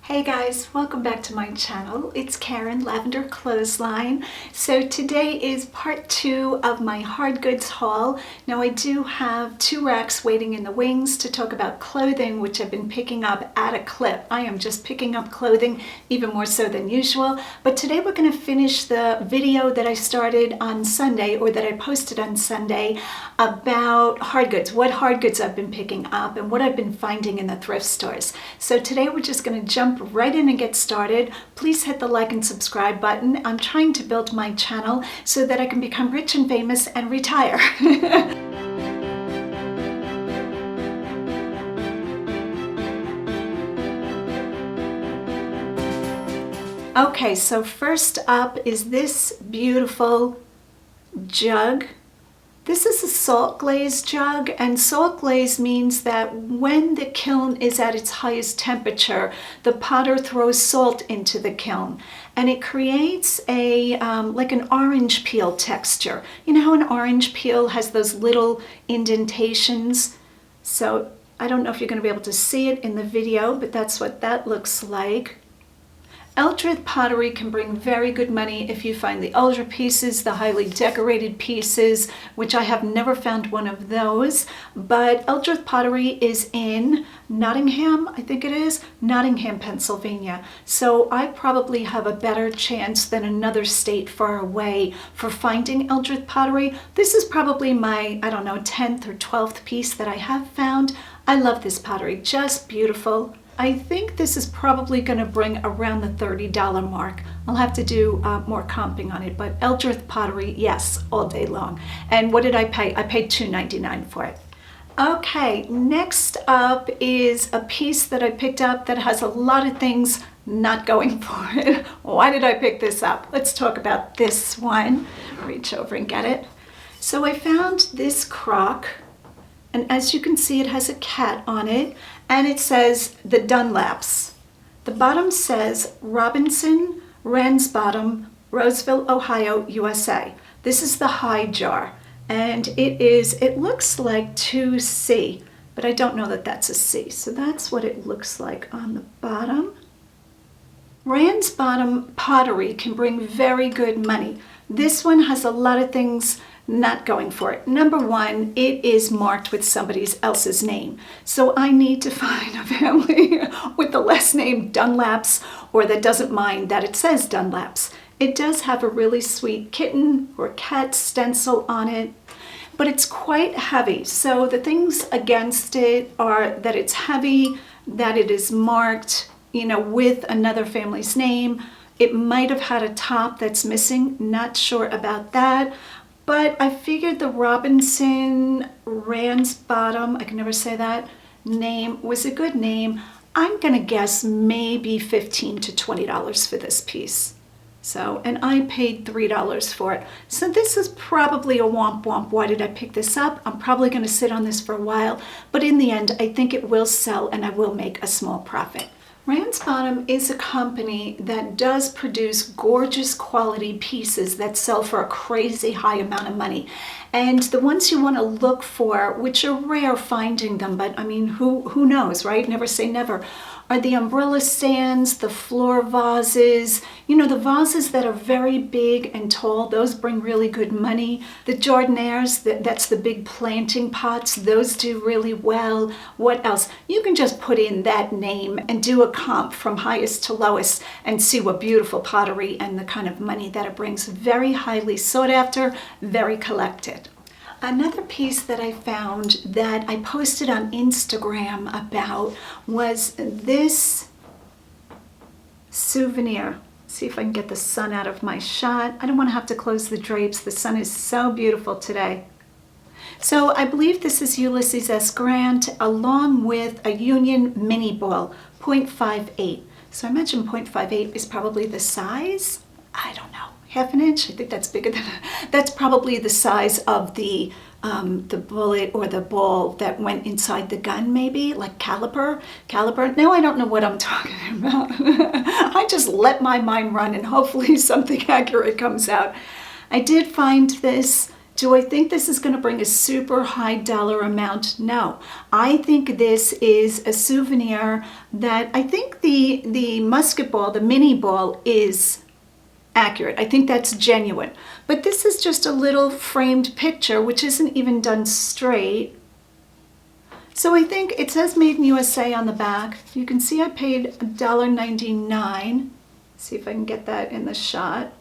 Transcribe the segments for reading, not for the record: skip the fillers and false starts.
Hey guys, welcome back to my channel. It's Karen, Lavender Clothesline. So today is part 2 of my Hardgoods haul. Now I do have 2 racks waiting in the wings to talk about clothing, which I've been picking up at a clip. I am just picking up clothing even more so than usual. But today we're going to finish the video that I started on Sunday, or that I posted on Sunday, about Hardgoods, what Hardgoods I've been picking up and what I've been finding in the thrift stores. So today we're just going to jump right in and get started. Please hit the like and subscribe button. I'm trying to build my channel so that I can become rich and famous and retire. Okay, so first up is this beautiful jug. This is a salt glaze jug, and salt glaze means that when the kiln is at its highest temperature, the potter throws salt into the kiln, and it creates a like an orange peel texture. You know how an orange peel has those little indentations? So I don't know if you're going to be able to see it in the video, but that's what that looks like. Eldred pottery can bring very good money if you find the Eldred pieces, the highly decorated pieces, which I have never found one of those. But Eldred pottery is in Nottingham, I think it is, Nottingham, Pennsylvania. So I probably have a better chance than another state far away for finding Eldred pottery. This is probably my, I don't know, 10th or 12th piece that I have found. I love this pottery, just beautiful. I think this is probably going to bring around the $30 mark. I'll have to do more comping on it, but Eldred pottery, yes, all day long. And what did I pay? I paid $2.99 for it. Okay, next up is a piece that I picked up that has a lot of things not going for it. Why did I pick this up? Let's talk about this one. Reach over and get it. So I found this crock, and as you can see, it has a cat on it. And it says the Dunlaps. The bottom says Robinson, Ransbottom, Roseville, Ohio, USA. This is the high jar. And it looks like 2C, but I don't know that that's a C. So that's what it looks like on the bottom. Ransbottom pottery can bring very good money. This one has a lot of things not going for it. Number one, it is marked with somebody else's name. So I need to find a family with the last name Dunlaps, or that doesn't mind that it says Dunlaps. It does have a really sweet kitten or cat stencil on it, but it's quite heavy. So the things against it are that it's heavy, that it is marked, with another family's name. It might have had a top that's missing, not sure about that. But I figured the Robinson Ransbottom, I can never say that name, was a good name. I'm gonna guess maybe $15 to $20 for this piece. So, and I paid $3 for it. So this is probably a womp womp. Why did I pick this up? I'm probably gonna sit on this for a while, but in the end, I think it will sell and I will make a small profit. Ransbottom is a company that does produce gorgeous quality pieces that sell for a crazy high amount of money. And the ones you want to look for, which are rare finding them, but I mean, who knows, right? Never say never, are the umbrella stands, the floor vases, the vases that are very big and tall, those bring really good money. The jardinières, that's the big planting pots, those do really well. What else? You can just put in that name and do a comp from highest to lowest and see what beautiful pottery and the kind of money that it brings. Very highly sought after, very collected. Another piece that I found that I posted on Instagram about was this souvenir. See if I can get the sun out of my shot. I don't want to have to close the drapes. The sun is so beautiful today. So I believe this is Ulysses S. Grant along with a Union mini ball, 0.58. So I imagine 0.58 is probably the size. I don't know. Half an inch? I think that's bigger than, that's probably the size of the bullet or the ball that went inside the gun, maybe, like caliber. Now I don't know what I'm talking about. I just let my mind run and hopefully something accurate comes out. I did find this Do I think this is going to bring a super high dollar amount? No. I think this is a souvenir that I think the musket ball, the mini ball, is accurate. I think that's genuine. But this is just a little framed picture, which isn't even done straight. So I think it says Made in USA on the back. You can see I paid $1.99. See if I can get that in the shot.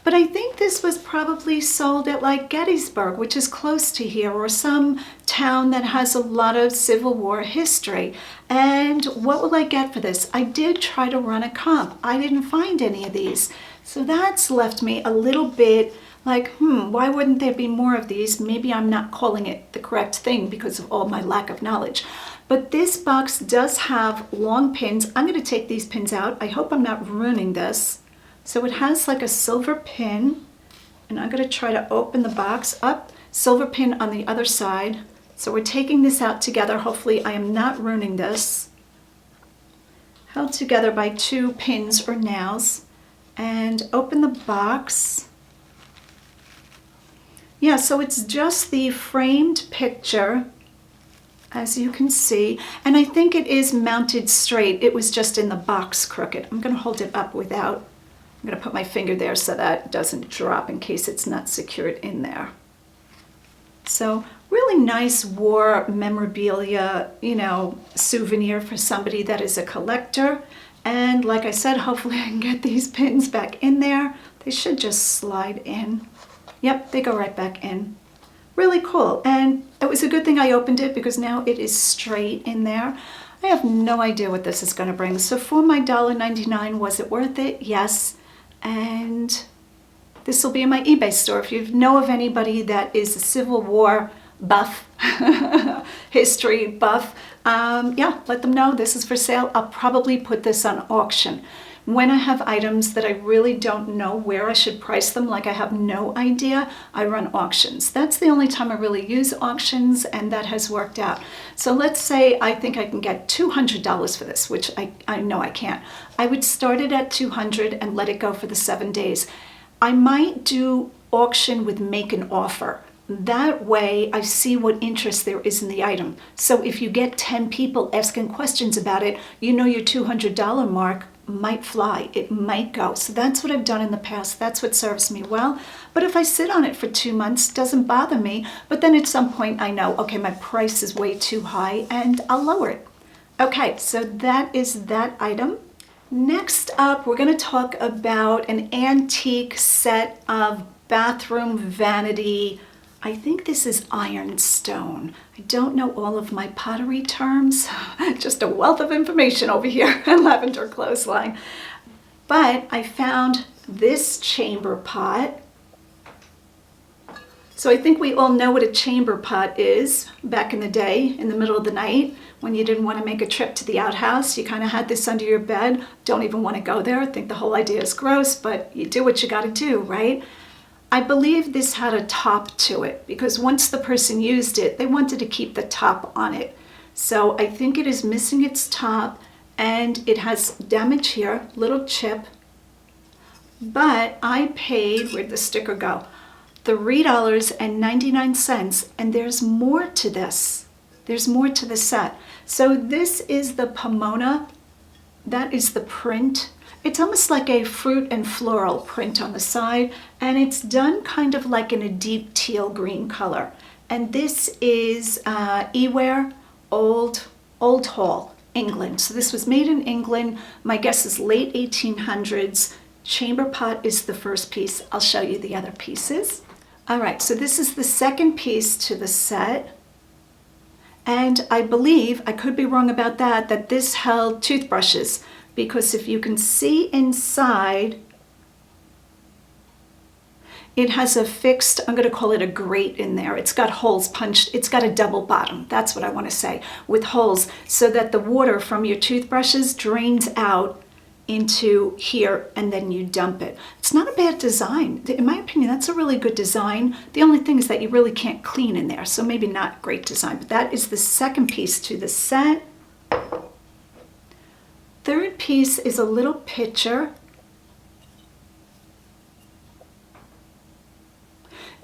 But I think this was probably sold at like Gettysburg, which is close to here, or some town that has a lot of Civil War history. And what will I get for this? I did try to run a comp. I didn't find any of these. So that's left me a little bit like, why wouldn't there be more of these? Maybe I'm not calling it the correct thing because of all my lack of knowledge. But this box does have long pins. I'm going to take these pins out. I hope I'm not ruining this. So it has like a silver pin, and I'm going to try to open the box up. Silver pin on the other side. So we're taking this out together. Hopefully I am not ruining this. Held together by 2 pins or nails. And open the box. Yeah, so it's just the framed picture, as you can see. And I think it is mounted straight. It was just in the box crooked. I'm going to hold it up without. I'm going to put my finger there so that doesn't drop in case it's not secured in there. So really nice war memorabilia, souvenir for somebody that is a collector. And like I said, hopefully I can get these pins back in there. They should just slide in. Yep, they go right back in. Really cool. And it was a good thing I opened it because now it is straight in there. I have no idea what this is going to bring. So for my $1.99, was it worth it? Yes. And this will be in my eBay store. If you know of anybody that is a Civil War buff, history buff, yeah, let them know this is for sale. I'll probably put this on auction. When I have items that I really don't know where I should price them, like I have no idea, I run auctions. That's the only time I really use auctions, and that has worked out. So let's say I think I can get $200 for this, which I know I can't. I would start it at $200 and let it go for the 7 days. I might do auction with make an offer. That way I see what interest there is in the item. So if you get 10 people asking questions about it, your $200 mark might fly, it might go. So that's what I've done in the past. That's what serves me well. But if I sit on it for 2 months, it doesn't bother me. But then at some point I know, okay, my price is way too high and I'll lower it. Okay, so that is that item. Next up, we're going to talk about an antique set of bathroom vanity. I think this is ironstone. I don't know all of my pottery terms. Just a wealth of information over here at Lavenderclothesline. But I found this chamber pot. So I think we all know what a chamber pot is. Back in the day, in the middle of the night, when you didn't want to make a trip to the outhouse, you kind of had this under your bed. Don't even want to go there. I think the whole idea is gross, but you do what you got to do, right? I believe this had a top to it because once the person used it, they wanted to keep the top on it. So I think it is missing its top and it has damage here, little chip. But I paid, where'd the sticker go? $3.99, and there's more to this. There's more to the set. So this is the Pomona. That is the print. It's almost like a fruit and floral print on the side, and it's done kind of like in a deep teal green color. And this is Eware, Old Hall, England. So this was made in England. My guess is late 1800s. Chamber pot is the first piece. I'll show you the other pieces. All right, so this is the second piece to the set. And I believe, I could be wrong about that, that this held toothbrushes. Because if you can see inside, it has a fixed, I'm going to call it a grate in there. It's got holes punched. It's got a double bottom. That's what I want to say, with holes so that the water from your toothbrushes drains out into here and then you dump it. It's not a bad design. In my opinion, that's a really good design. The only thing is that you really can't clean in there. So maybe not great design, but that is the second piece to the set. Third piece is a little pitcher.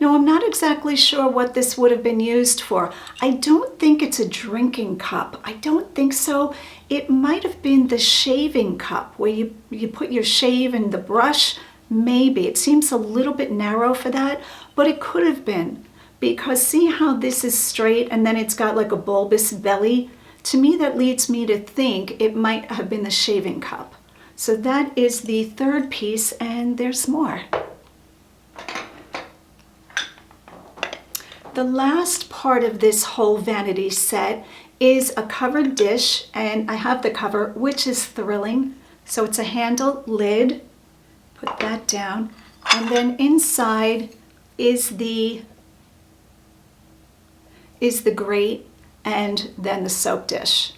Now, I'm not exactly sure what this would have been used for. I don't think it's a drinking cup. I don't think so. It might have been the shaving cup where you put your shave in the brush. Maybe. It seems a little bit narrow for that, but it could have been. Because see how this is straight and then it's got like a bulbous belly? To me, that leads me to think it might have been the shaving cup. So that is the third piece, and there's more. The last part of this whole vanity set is a covered dish, and I have the cover, which is thrilling. So it's a handle lid. Put that down. And then inside is the grate and then the soap dish.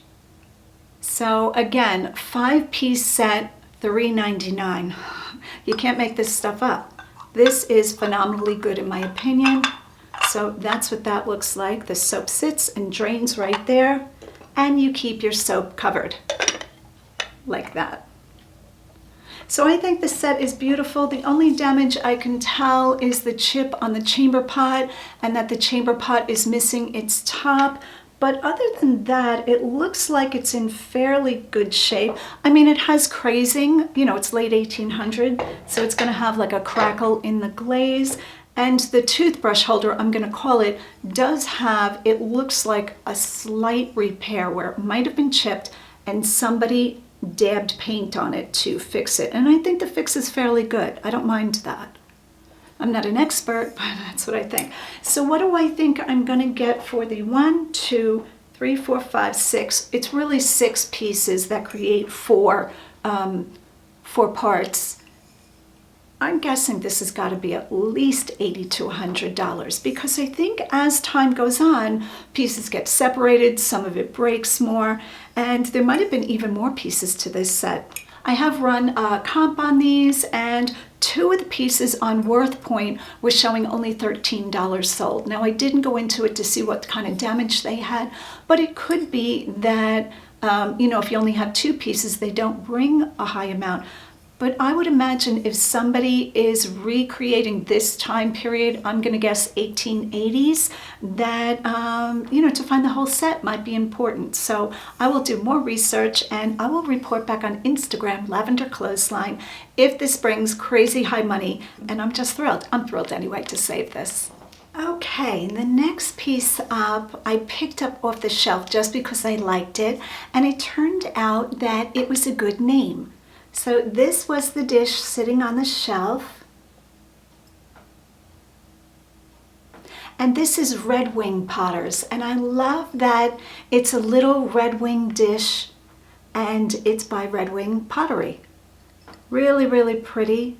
So again, 5-piece set, $3.99. You can't make this stuff up. This is phenomenally good in my opinion. So that's what that looks like. The soap sits and drains right there, and you keep your soap covered like that. So I think the set is beautiful. The only damage I can tell is the chip on the chamber pot, and that the chamber pot is missing its top. But other than that, it looks like it's in fairly good shape. I mean, it has crazing, you know, it's late 1800, so it's gonna have like a crackle in the glaze. And the toothbrush holder, I'm gonna call it, does have, it looks like a slight repair where it might have been chipped and somebody dabbed paint on it to fix it. And I think the fix is fairly good. I don't mind that. I'm not an expert, but that's what I think. So what do I think I'm gonna get for the 1, 2, 3, 4, 5, 6? It's really 6 pieces that create four parts. I'm guessing this has got to be at least $80 to $100 because I think as time goes on, pieces get separated, some of it breaks more, and there might have been even more pieces to this set. I have run a comp on these, and 2 of the pieces on WorthPoint were showing only $13 sold. Now I didn't go into it to see what kind of damage they had, but it could be that, you know, if you only have 2 pieces, they don't bring a high amount. But I would imagine if somebody is recreating this time period, I'm going to guess 1880s, that, you know, to find the whole set might be important. So I will do more research and I will report back on Instagram, Lavenderclothesline, if this brings crazy high money. And I'm just thrilled. I'm thrilled anyway to save this. Okay, the next piece up I picked up off the shelf just because I liked it. And it turned out that it was a good name. So this was the dish sitting on the shelf. And this is Red Wing Potters. And I love that it's a little Red Wing dish and it's by Red Wing Pottery. Really, really pretty.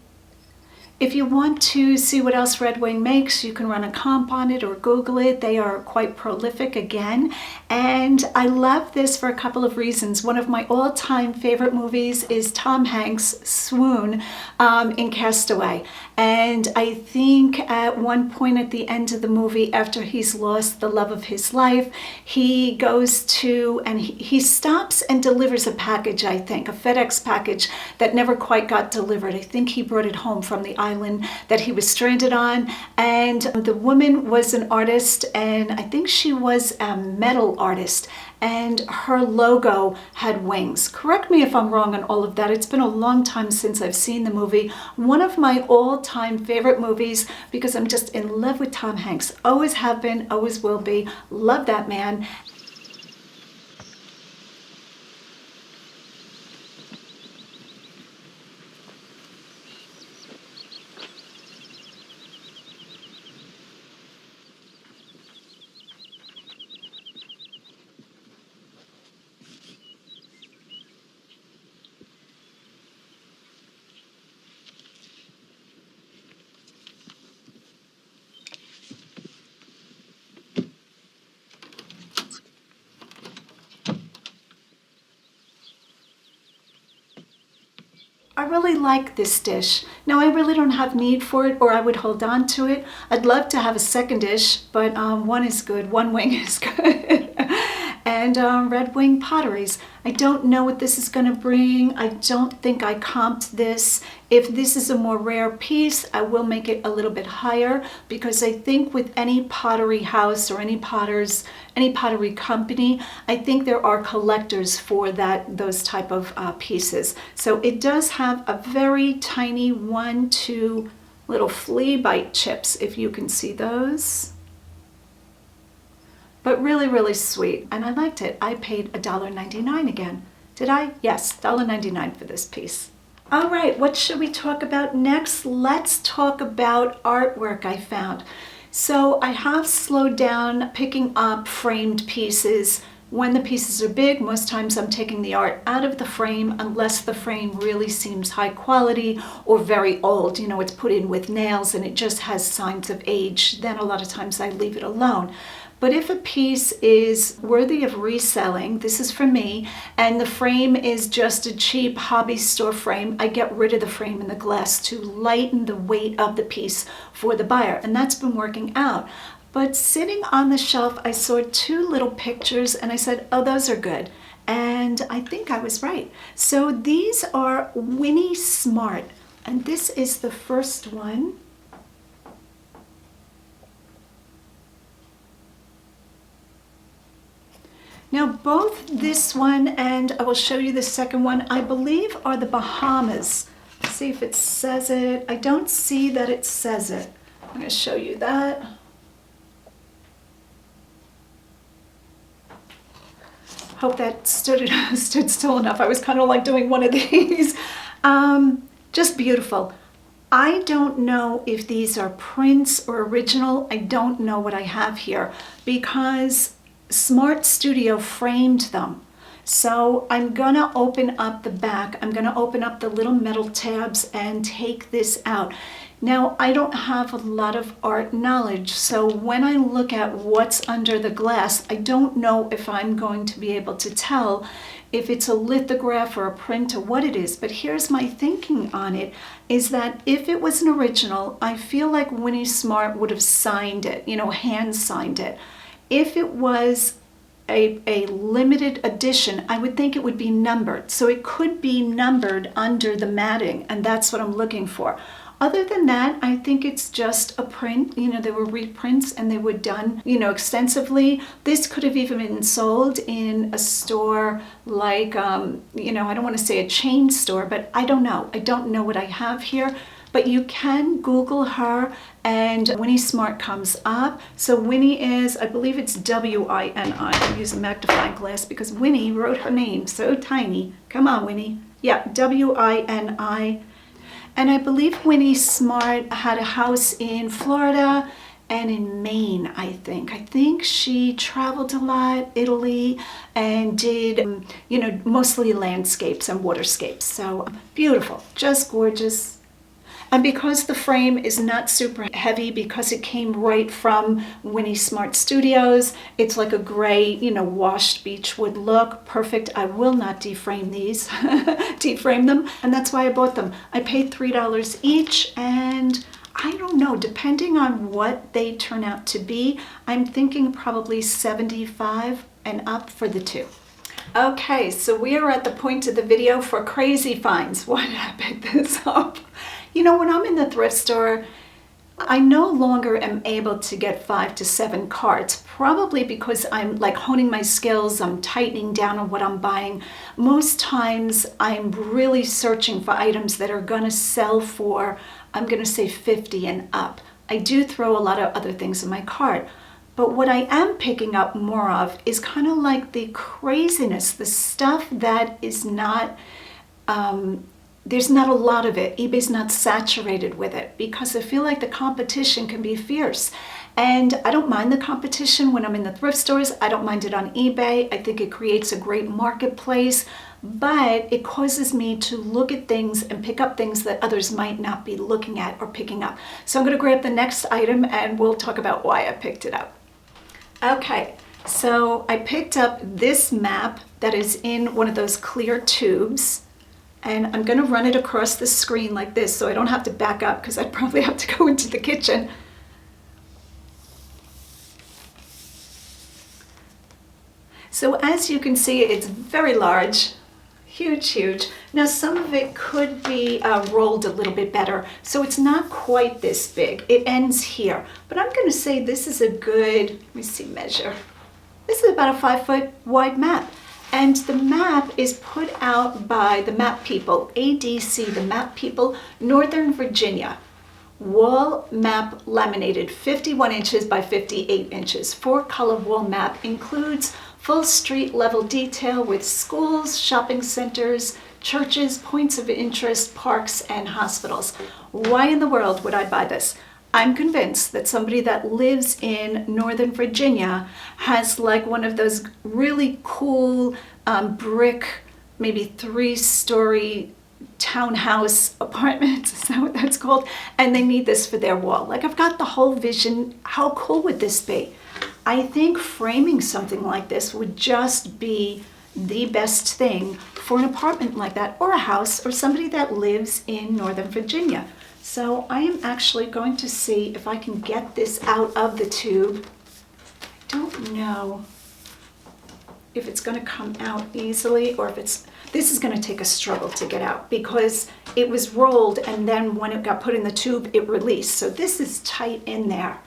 If you want to see what else Red Wing makes, you can run a comp on it or Google it. They are quite prolific again. And I love this for a couple of reasons. One of my all-time favorite movies is Tom Hanks' Swoon in Castaway. And I think at one point at the end of the movie, after he's lost the love of his life, he goes to, and he stops and delivers a package, I think, a FedEx package that never quite got delivered. I think he brought it home from the island that he was stranded on. And the woman was an artist, and I think she was a metal artist, and her logo had wings. Correct me if I'm wrong on all of that. It's been a long time since I've seen the movie. One of my all-time favorite movies because I'm just in love with Tom Hanks. Always have been, always will be. Love that man. I really like this dish. Now I really don't have need for it, or I would hold on to it. I'd love to have a second dish, but one is good, one wing is good. and Red Wing Potteries. I don't know what this is going to bring. I don't think I comped this. If this is a more rare piece, I will make it a little bit higher, because I think with any pottery house or any pottery company, I think there are collectors for those type of pieces. So it does have a very tiny 1, 2 little flea bite chips, if you can see those. But really, really sweet, and I liked it. I paid $1.99 again. Did I? Yes, $1.99 for this piece. All right, what should we talk about next? Let's talk about artwork I found. So I have slowed down picking up framed pieces. When the pieces are big, most times I'm taking the art out of the frame unless the frame really seems high quality or very old. You know, it's put in with nails and it just has signs of age. Then a lot of times I leave it alone. But if a piece is worthy of reselling, this is for me, and the frame is just a cheap hobby store frame, I get rid of the frame and the glass to lighten the weight of the piece for the buyer, and that's been working out. But sitting on the shelf, I saw 2 little pictures and I said, oh, those are good. And I think I was right. So these are Winnie Smart, and this is the first one. Now both this one and I will show you the second one, I believe are the Bahamas. Let's see if it says it. I don't see that it says it. I'm going to show you that. Hope that stood still enough. I was kind of like doing one of these. Just beautiful. I don't know if these are prints or original. I don't know what I have here because Smart Studio framed them. So I'm gonna open up the back. I'm gonna open up the little metal tabs and take this out. Now, I don't have a lot of art knowledge, so when I look at what's under the glass, I don't know if I'm going to be able to tell if it's a lithograph or a print or what it is. But here's my thinking on it, is that if it was an original, I feel like Winnie Smart would have signed it, you know, hand signed it. If it was a limited edition, I would think it would be numbered. So it could be numbered under the matting, and that's what I'm looking for. Other than that, I think it's just a print. You know, they were reprints and they were done, you know, extensively. This could have even been sold in a store like, you know, I don't want to say a chain store, but I don't know. I don't know what I have here. But you can Google her and Winnie Smart comes up. So Winnie is, I believe it's W-I-N-I. I'm using a magnifying glass because Winnie wrote her name so tiny. Come on, Winnie. Yeah, W-I-N-I. And I believe Winnie Smart had a house in Florida and in Maine, I think. I think she traveled a lot, Italy, and did, you know, mostly landscapes and waterscapes. So beautiful, just gorgeous. And because the frame is not super heavy, because it came right from Winnie Smart Studios, it's like a gray, you know, washed beechwood look. Perfect. I will not deframe these, deframe them. And that's why I bought them. I paid $3 each, and I don't know, depending on what they turn out to be, I'm thinking probably $75 and up for the 2. Okay, so we are at the point of the video for crazy finds. Why did I pick this up? You know, when I'm in the thrift store, I no longer am able to get 5 to 7 carts, probably because I'm like honing my skills, I'm tightening down on what I'm buying. Most times I'm really searching for items that are gonna sell for, I'm gonna say 50 and up. I do throw a lot of other things in my cart, but what I am picking up more of is kind of like the craziness, the stuff that is not, there's not a lot of it. eBay's not saturated with it because I feel like the competition can be fierce. And I don't mind the competition when I'm in the thrift stores. I don't mind it on eBay. I think it creates a great marketplace, but it causes me to look at things and pick up things that others might not be looking at or picking up. So I'm going to grab the next item and we'll talk about why I picked it up. Okay, so I picked up this map that is in one of those clear tubes. And I'm going to run it across the screen like this so I don't have to back up because I'd probably have to go into the kitchen. So as you can see, it's very large, huge, huge. Now some of it could be rolled a little bit better, so it's not quite this big. It ends here, but I'm going to say this is a good, let me see, measure. This is about a 5-foot wide map. And the map is put out by the map people, ADC, the map people, Northern Virginia. Wall map laminated, 51 inches by 58 inches. 4-color wall map includes full street level detail with schools, shopping centers, churches, points of interest, parks, and hospitals. Why in the world would I buy this? I'm convinced that somebody that lives in Northern Virginia has like one of those really cool brick, maybe 3-story townhouse apartments, is that what that's called? And they need this for their wall. Like, I've got the whole vision. How cool would this be? I think framing something like this would just be the best thing for an apartment like that, or a house, or somebody that lives in Northern Virginia. So I am actually going to see if I can get this out of the tube. I don't know if it's going to come out easily, or if this is going to take a struggle to get out, because it was rolled and then when it got put in the tube, it released. So this is tight in there.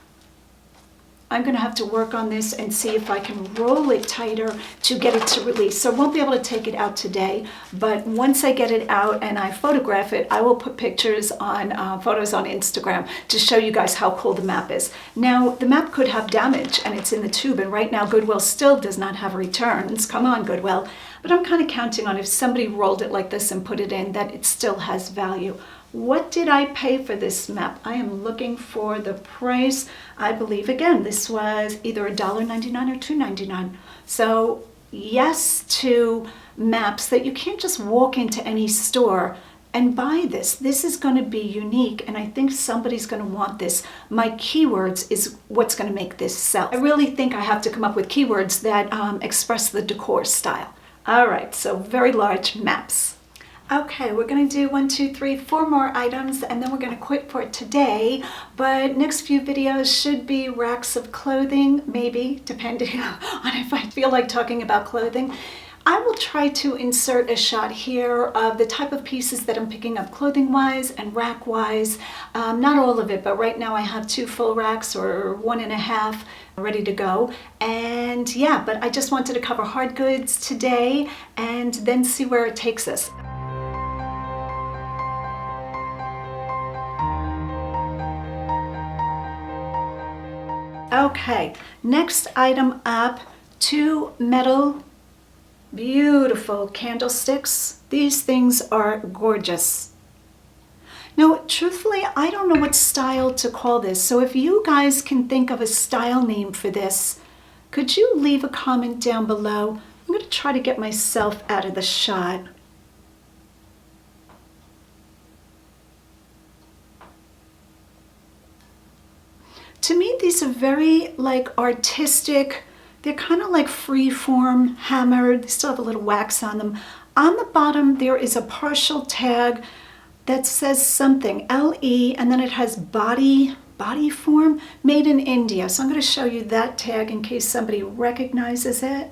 I'm going to have to work on this and see if I can roll it tighter to get it to release. So I won't be able to take it out today, but once I get it out and I photograph it, I will put pictures on photos on Instagram to show you guys how cool the map is. Now, the map could have damage and it's in the tube, and right now Goodwill still does not have returns. Come on, Goodwill. But I'm kind of counting on, if somebody rolled it like this and put it in, that it still has value. What did I pay for this map? I am looking for the price. I believe, again, this was either $1.99 or $2.99. So yes to maps that you can't just walk into any store and buy this. This is going to be unique, and I think somebody's going to want this. My keywords is what's going to make this sell. I really think I have to come up with keywords that express the decor style. All right, so very large maps. Okay, we're going to do 1, 2, 3, 4 more items, and then we're going to quit for today. But next few videos should be racks of clothing, maybe, depending on if I feel like talking about clothing. I will try to insert a shot here of the type of pieces that I'm picking up clothing-wise and rack-wise. Not all of it, but right now I have 2 full racks, or 1.5 ready to go. And yeah, but I just wanted to cover hard goods today and then see where it takes us. Okay, next item up, 2 metal, beautiful candlesticks. These things are gorgeous. Now, truthfully, I don't know what style to call this, so if you guys can think of a style name for this, could you leave a comment down below? I'm going to try to get myself out of the shot. To me, these are very like artistic. They're kind of like free form, hammered. They still have a little wax on them. On the bottom, there is a partial tag that says something, LE, and then it has body form, made in India. So I'm going to show you that tag in case somebody recognizes it.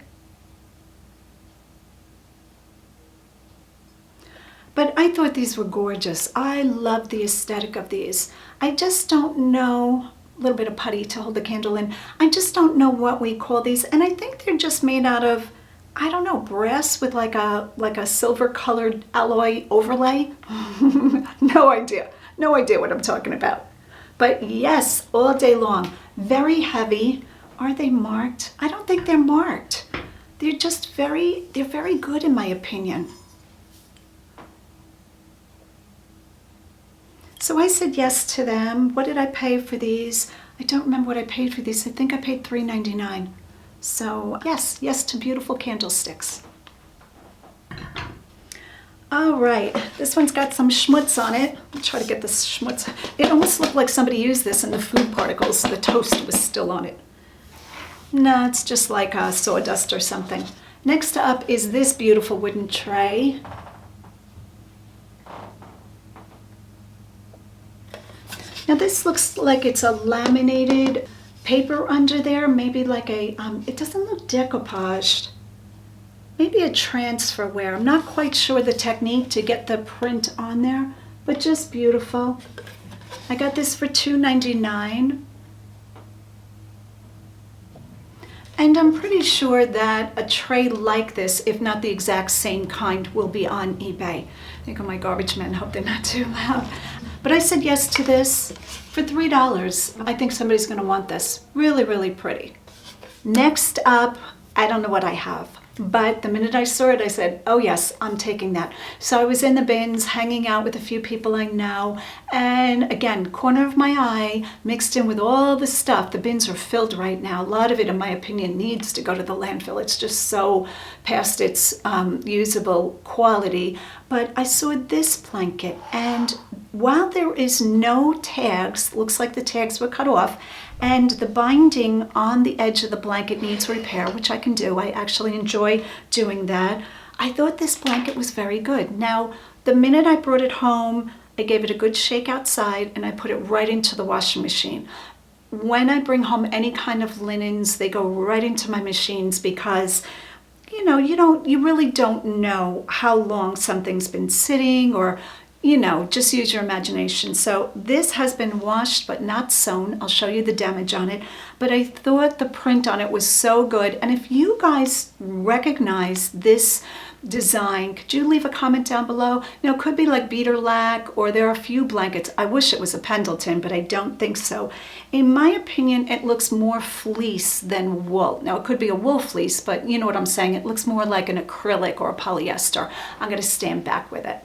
But I thought these were gorgeous. I love the aesthetic of these. I just don't know, a little bit of putty to hold the candle in. I just don't know what we call these. And I think they're just made out of, I don't know, brass with like a silver colored alloy overlay. No idea what I'm talking about. But yes, all day long. Very heavy. Are they marked? I don't think they're marked. They're just they're very good in my opinion. So I said yes to them. What did I pay for these? I don't remember what I paid for these. I think I paid $3.99. So yes to beautiful candlesticks. All right, this one's got some schmutz on it. I'll try to get this schmutz. It almost looked like somebody used this and the food particles, the toast was still on it. No, it's just like a sawdust or something. Next up is this beautiful wooden tray. Now this looks like it's a laminated paper under there, maybe like a, it doesn't look decoupaged. maybe a transfer wear. I'm not quite sure the technique to get the print on there, but just beautiful. I got this for $2.99. And I'm pretty sure that a tray like this, if not the exact same kind, will be on eBay. I think of my garbage men, hope they're not too loud. But I said yes to this for $3. I think somebody's gonna want this. Really, really pretty. Next up, I don't know what I have, but the minute I saw it, I said, oh yes, I'm taking that. So I was in the bins, hanging out with a few people I know, and again, corner of my eye, mixed in with all the stuff. The bins are filled right now. A lot of it, in my opinion, needs to go to the landfill. It's just so past its usable quality. But I saw this blanket, and while there is no tags, looks like the tags were cut off, and the binding on the edge of the blanket needs repair, which I can do. I actually enjoy doing that. I thought this blanket was very good. Now, the minute I brought it home, I gave it a good shake outside and I put it right into the washing machine. When I bring home any kind of linens, they go right into my machines because you really don't know how long something's been sitting, or just use your imagination. So this has been washed but not sewn. I'll show you the damage on it. But I thought the print on it was so good. And if you guys recognize this design, could you leave a comment down below? Now, it could be like beater lack, or there are a few blankets. I wish it was a Pendleton, but I don't think so. In my opinion, it looks more fleece than wool. Now, it could be a wool fleece, but you know what I'm saying. It looks more like an acrylic or a polyester. I'm going to stand back with it.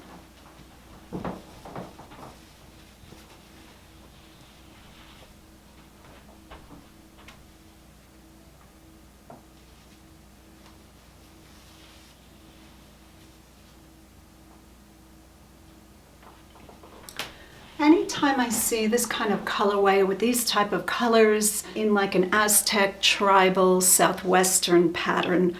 Anytime I see this kind of colorway with these type of colors in like an Aztec, tribal, southwestern pattern,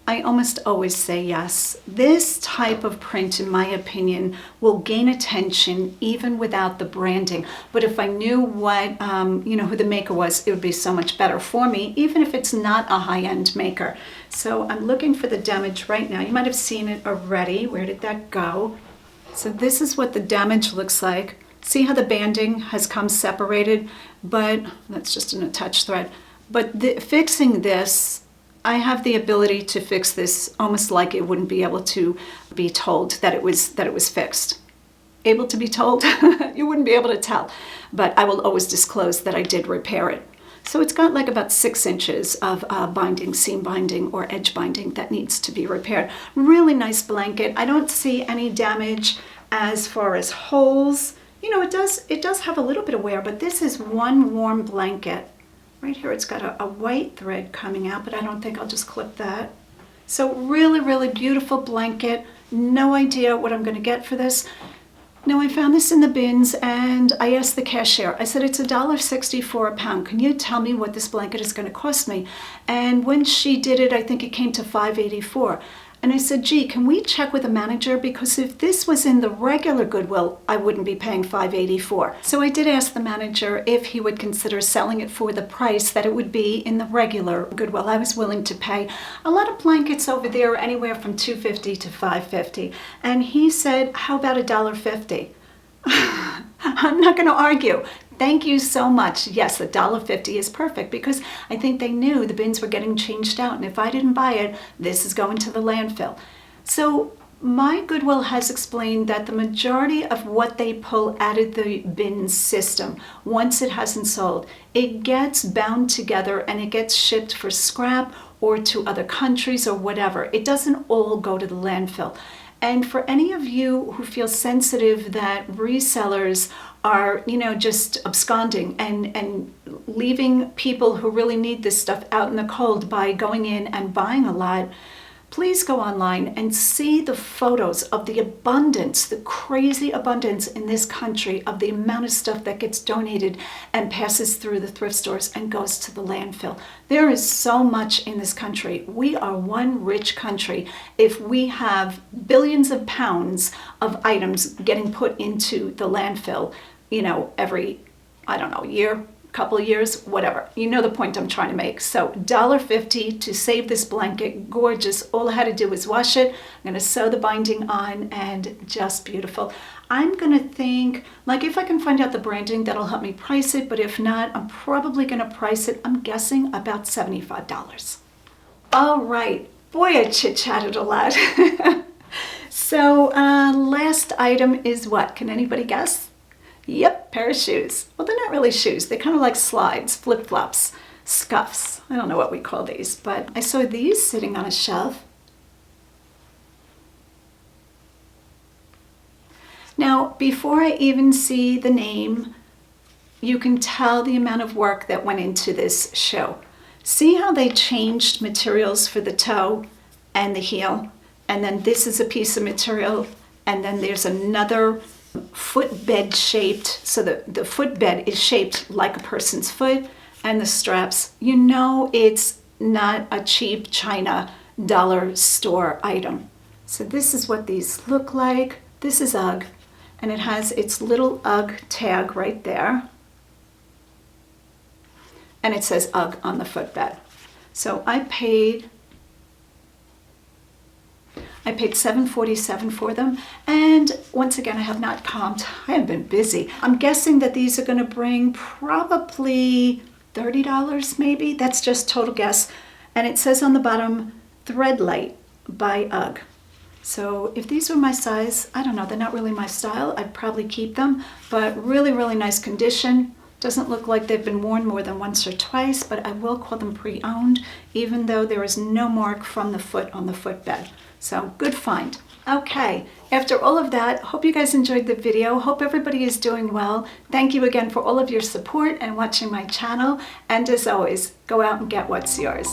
I almost always say yes. This type of print, in my opinion, will gain attention even without the branding. But if I knew what, who the maker was, it would be so much better for me, even if it's not a high-end maker. So I'm looking for the damage right now. You might have seen it already. Where did that go? So this is what the damage looks like. See how the banding has come separated, but that's just an attached thread. But fixing this, I have the ability to fix this almost like it wouldn't be able to be told that it was fixed. Able to be told? You wouldn't be able to tell, but I will always disclose that I did repair it. So it's got like about 6 inches of binding, seam binding or edge binding that needs to be repaired. Really nice blanket. I don't see any damage as far as holes. It does have a little bit of wear, but this is one warm blanket. Right here it's got a white thread coming out, but I don't think I'll just clip that. So really, really beautiful blanket. No idea what I'm going to get for this. Now, I found this in the bins and I asked the cashier, I said, it's $1.64 a pound. Can you tell me what this blanket is going to cost me? And when she did it, I think it came to $5.84. And I said, gee, can we check with the manager? Because if this was in the regular Goodwill, I wouldn't be paying $5.84. So I did ask the manager if he would consider selling it for the price that it would be in the regular Goodwill. I was willing to pay. A lot of blankets over there are anywhere from $2.50 to $5.50. And he said, how about $1.50? I'm not going to argue. Thank you so much. Yes, $1.50 is perfect because I think they knew the bins were getting changed out, and if I didn't buy it, this is going to the landfill. So my Goodwill has explained that the majority of what they pull out of the bin system, once it hasn't sold, it gets bound together and it gets shipped for scrap or to other countries or whatever. It doesn't all go to the landfill. And for any of you who feel sensitive that resellers are, just absconding and leaving people who really need this stuff out in the cold by going in and buying a lot, please go online and see the photos of the abundance, the crazy abundance in this country of the amount of stuff that gets donated and passes through the thrift stores and goes to the landfill. There is so much in this country. We are one rich country if we have billions of pounds of items getting put into the landfill, every, year, couple of years, whatever. You know the point I'm trying to make. So $1.50 to save this blanket. Gorgeous. All I had to do was wash it. I'm going to sew the binding on, and just beautiful. I'm going to think, like, if I can find out the branding, that'll help me price it. But if not, I'm probably going to price it, I'm guessing, about $75. All right. Boy, I chit-chatted a lot. So last item is what? Can anybody guess? Yep, pair of shoes. Well, they're not really shoes. They're kind of like slides, flip-flops, scuffs. I don't know what we call these, but I saw these sitting on a shelf. Now, before I even see the name, you can tell the amount of work that went into this show. See how they changed materials for the toe and the heel? And then this is a piece of material, and then there's another footbed shaped, so the footbed is shaped like a person's foot, and the straps, you know, it's not a cheap China dollar store item. So this is what these look like. This is UGG, and it has its little UGG tag right there, and it says UGG on the footbed. So I paid $7.47 for them, and once again, I have not comped. I have been busy. I'm guessing that these are going to bring probably $30 maybe. That's just total guess. And it says on the bottom, Threadlight by UGG. So if these were my size, I don't know, they're not really my style, I'd probably keep them, but really, really nice condition. Doesn't look like they've been worn more than once or twice, but I will call them pre-owned, even though there is no mark from the foot on the footbed. So good find. Okay, after all of that, hope you guys enjoyed the video. Hope everybody is doing well. Thank you again for all of your support and watching my channel. And as always, go out and get what's yours.